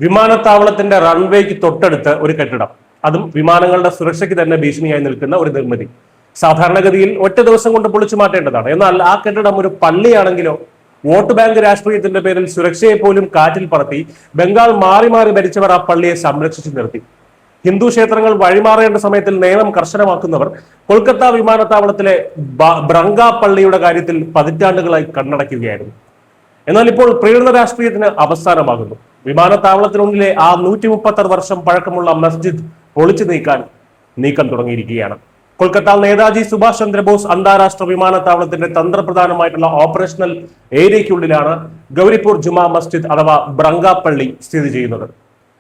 വിമാനത്താവളത്തിന്റെ റൺവേക്ക് തൊട്ടടുത്ത് ഒരു കെട്ടിടം, അതും വിമാനങ്ങളുടെ സുരക്ഷയ്ക്ക് തന്നെ ഭീഷണിയായി നിൽക്കുന്ന ഒരു നിർമ്മിതി. സാധാരണഗതിയിൽ ഒറ്റ ദിവസം കൊണ്ട് പൊളിച്ചു മാറ്റേണ്ടതാണ്. എന്നാൽ ആ കെട്ടിടം ഒരു പള്ളിയാണെങ്കിലോ? വോട്ട് ബാങ്ക് രാഷ്ട്രീയത്തിന്റെ പേരിൽ സുരക്ഷയെ പോലും കാറ്റിൽ പറത്തി ബംഗാൾ മാറി മാറി ഭരിച്ചവർ ആ പള്ളിയെ സംരക്ഷിച്ചു നിർത്തി. ഹിന്ദു ക്ഷേത്രങ്ങൾ വഴിമാറേണ്ട സമയത്തിൽ നിയമം കർശനമാക്കുന്നവർ കൊൽക്കത്ത വിമാനത്താവളത്തിലെ ബ്രങ്ക പള്ളിയുടെ കാര്യത്തിൽ പതിറ്റാണ്ടുകളായി കണ്ണടയ്ക്കുകയായിരുന്നു. എന്നാൽ ഇപ്പോൾ പ്രീണന രാഷ്ട്രീയത്തിന് അവസാനമാകുന്നു. വിമാനത്താവളത്തിനുള്ളിലെ ആ 136 വർഷം പഴക്കമുള്ള മസ്ജിദ് പൊളിച്ചു നീക്കം തുടങ്ങിയിരിക്കുകയാണ്. കൊൽക്കത്ത നേതാജി സുഭാഷ് ചന്ദ്രബോസ് അന്താരാഷ്ട്ര വിമാനത്താവളത്തിന്റെ തന്ത്രപ്രധാനമായിട്ടുള്ള ഓപ്പറേഷണൽ ഏരിയയ്ക്കുള്ളിലാണ് ഗൗരിപൂർ ജുമാ മസ്ജിദ് അഥവാ ബ്രങ്ക പള്ളി സ്ഥിതി ചെയ്യുന്നത്.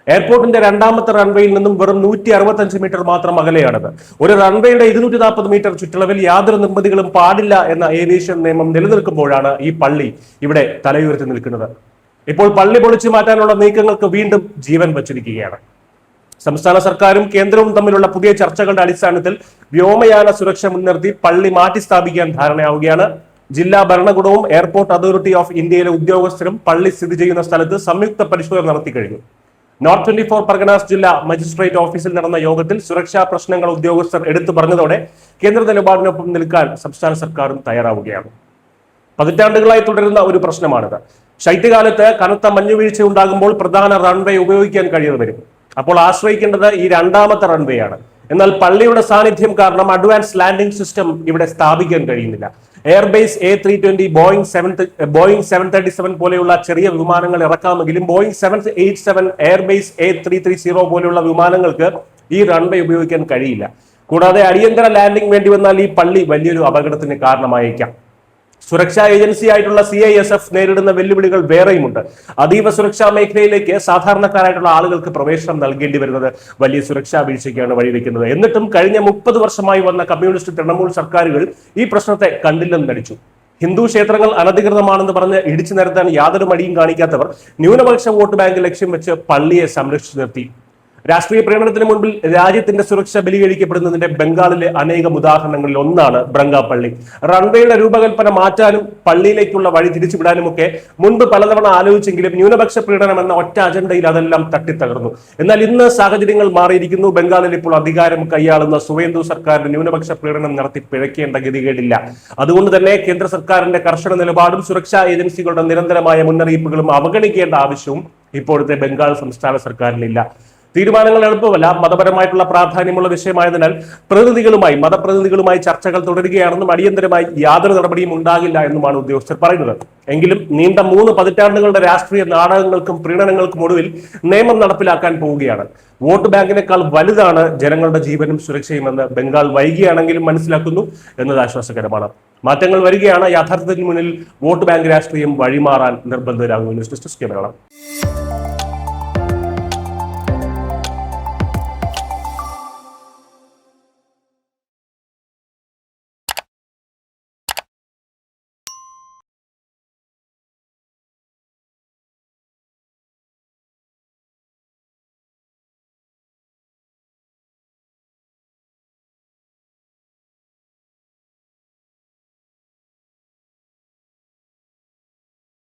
എയർപോർട്ടിന്റെ രണ്ടാമത്തെ റൺവേയിൽ നിന്നും വെറും 165 മീറ്റർ മാത്രം അകലെയാണത്. ഒരു റൺവേയുടെ 240 മീറ്റർ ചുറ്റളവിൽ യാതൊരു നിർമ്മിതികളും പാടില്ല എന്ന ഏവിയേഷൻ നിയമം നിലനിൽക്കുമ്പോഴാണ് ഈ പള്ളി ഇവിടെ തലയുയർത്തി നിൽക്കുന്നത്. ഇപ്പോൾ പള്ളി പൊളിച്ചു മാറ്റാനുള്ള നീക്കങ്ങൾക്ക് വീണ്ടും ജീവൻ വച്ചിരിക്കുകയാണ്. സംസ്ഥാന സർക്കാരും കേന്ദ്രവും തമ്മിലുള്ള പുതിയ ചർച്ചകളുടെ അടിസ്ഥാനത്തിൽ വ്യോമയാന സുരക്ഷ മുൻനിർത്തി പള്ളി മാറ്റി സ്ഥാപിക്കാൻ ധാരണയാവുകയാണ്. ജില്ലാ ഭരണകൂടവും എയർപോർട്ട് അതോറിറ്റി ഓഫ് ഇന്ത്യയിലെ ഉദ്യോഗസ്ഥരും പള്ളി സ്ഥിതി ചെയ്യുന്ന സ്ഥലത്ത് സംയുക്ത പരിശോധന നടത്തി കഴിഞ്ഞു. നോർത്ത് 24 പർഗനാസ് ജില്ലാ മജിസ്ട്രേറ്റ് ഓഫീസിൽ നടന്ന യോഗത്തിൽ സുരക്ഷാ പ്രശ്നങ്ങൾ ഉദ്യോഗസ്ഥർ എടുത്തു പറഞ്ഞതോടെ കേന്ദ്ര നിലപാടിനൊപ്പം നിൽക്കാൻ സംസ്ഥാന സർക്കാരും തയ്യാറാവുകയാണ്. പതിറ്റാണ്ടുകളായി തുടരുന്ന ഒരു പ്രശ്നമാണിത്. ശൈത്യകാലത്ത് കനത്ത മഞ്ഞുവീഴ്ച ഉണ്ടാകുമ്പോൾ പ്രധാന റൺവേ ഉപയോഗിക്കാൻ കഴിയാതെ വരും. അപ്പോൾ ആശ്രയിക്കേണ്ടത് ഈ രണ്ടാമത്തെ റൺവേ ആണ്. എന്നാൽ പള്ളിയുടെ സാന്നിധ്യം കാരണം അഡ്വാൻസ് ലാൻഡിംഗ് സിസ്റ്റം ഇവിടെ സ്ഥാപിക്കാൻ കഴിയുന്നില്ല. എയർബേസ് A320, ബോയിങ് 737 പോലെയുള്ള ചെറിയ വിമാനങ്ങൾ ഇറക്കാമെങ്കിലും ബോയിങ് 787, എയർബേസ് A330 പോലെയുള്ള വിമാനങ്ങൾക്ക് ഈ റൺവേ ഉപയോഗിക്കാൻ കഴിയില്ല. കൂടാതെ അടിയന്തര ലാൻഡിംഗ് വേണ്ടി വന്നാൽ ഈ പള്ളി വലിയൊരു അപകടത്തിന് കാരണമായേക്കാം. സുരക്ഷാ ഏജൻസിയായിട്ടുള്ള CISF നേരിടുന്ന വെല്ലുവിളികൾ വേറെയുമുണ്ട്. അതീവ സുരക്ഷാ മേഖലയിലേക്ക് സാധാരണക്കാരായിട്ടുള്ള ആളുകൾക്ക് പ്രവേശനം നൽകേണ്ടി വരുന്നത് വലിയ സുരക്ഷാ വീഴ്ചയ്ക്കാണ് വഴിവെക്കുന്നത്. എന്നിട്ടും കഴിഞ്ഞ 30 വർഷമായി വന്ന കമ്മ്യൂണിസ്റ്റ് തൃണമൂൽ സർക്കാരുകൾ ഈ പ്രശ്നത്തെ കണ്ടില്ലെന്ന് നടിച്ചു. ഹിന്ദു ക്ഷേത്രങ്ങൾ അനധികൃതമാണെന്ന് പറഞ്ഞ് ഇടിച്ചു നിരത്താൻ യാതൊരു മടിയും കാണിക്കാത്തവർ ന്യൂനപക്ഷ വോട്ട് ബാങ്ക് ലക്ഷ്യം വെച്ച് പള്ളിയെ സംരക്ഷിച്ചു നിർത്തി. രാഷ്ട്രീയ പ്രേരണത്തിന് മുൻപിൽ രാജ്യത്തിന്റെ സുരക്ഷ ബലികഴിക്കപ്പെടുന്നതിന്റെ ബംഗാളിലെ അനേകം ഉദാഹരണങ്ങളിൽ ഒന്നാണ് ബ്രങ്ക പള്ളി. റൺവേയുടെ രൂപകൽപ്പന മാറ്റാനും പള്ളിയിലേക്കുള്ള വഴി തിരിച്ചുവിടാനുമൊക്കെ മുൻപ് പലതവണ ആലോചിച്ചെങ്കിലും ന്യൂനപക്ഷ പ്രീണനം എന്ന ഒറ്റ അജണ്ടയിൽ അതെല്ലാം തട്ടിത്തകർന്നു. എന്നാൽ ഇന്ന് സാഹചര്യങ്ങൾ മാറിയിരിക്കുന്നു. ബംഗാളിൽ ഇപ്പോൾ അധികാരം കൈയാളുന്ന സുവേന്ദു സർക്കാരിന് ന്യൂനപക്ഷ പ്രീണനം നടത്തി പിഴയ്ക്കേണ്ട ഗതികേടില്ല. അതുകൊണ്ട് തന്നെ കേന്ദ്ര സർക്കാരിന്റെ കർശന നിലപാടും സുരക്ഷാ ഏജൻസികളുടെ നിരന്തരമായ മുന്നറിയിപ്പുകളും അവഗണിക്കേണ്ട ആവശ്യവും ഇപ്പോഴത്തെ ബംഗാൾ സംസ്ഥാന സർക്കാരിനില്ല. തീരുമാനങ്ങൾ എളുപ്പമല്ല, മതപരമായിട്ടുള്ള പ്രാധാന്യമുള്ള വിഷയമായതിനാൽ മതപ്രതിനിധികളുമായി ചർച്ചകൾ തുടരുകയാണെന്നും അടിയന്തരമായി യാതൊരു നടപടിയും ഉണ്ടാകില്ല എന്നുമാണ് ഉദ്യോഗസ്ഥർ പറയുന്നത്. എങ്കിലും നീണ്ട 3 പതിറ്റാണ്ടുകളുടെ രാഷ്ട്രീയ നാടകങ്ങൾക്കും പ്രീണനങ്ങൾക്കും ഒടുവിൽ നിയമം നടപ്പിലാക്കാൻ പോവുകയാണ്. വോട്ട് ബാങ്കിനേക്കാൾ വലുതാണ് ജനങ്ങളുടെ ജീവനും സുരക്ഷയുമെന്ന് ബംഗാൾ വൈകിയാണെങ്കിലും മനസ്സിലാക്കുന്നു എന്നത് ആശ്വാസകരമാണ്. മാറ്റങ്ങൾ വരികയാണ്. യാഥാർത്ഥ്യത്തിന് മുന്നിൽ വോട്ട് ബാങ്ക് രാഷ്ട്രീയം വഴിമാറാൻ നിർബന്ധിതരാകും. News desk Keralam.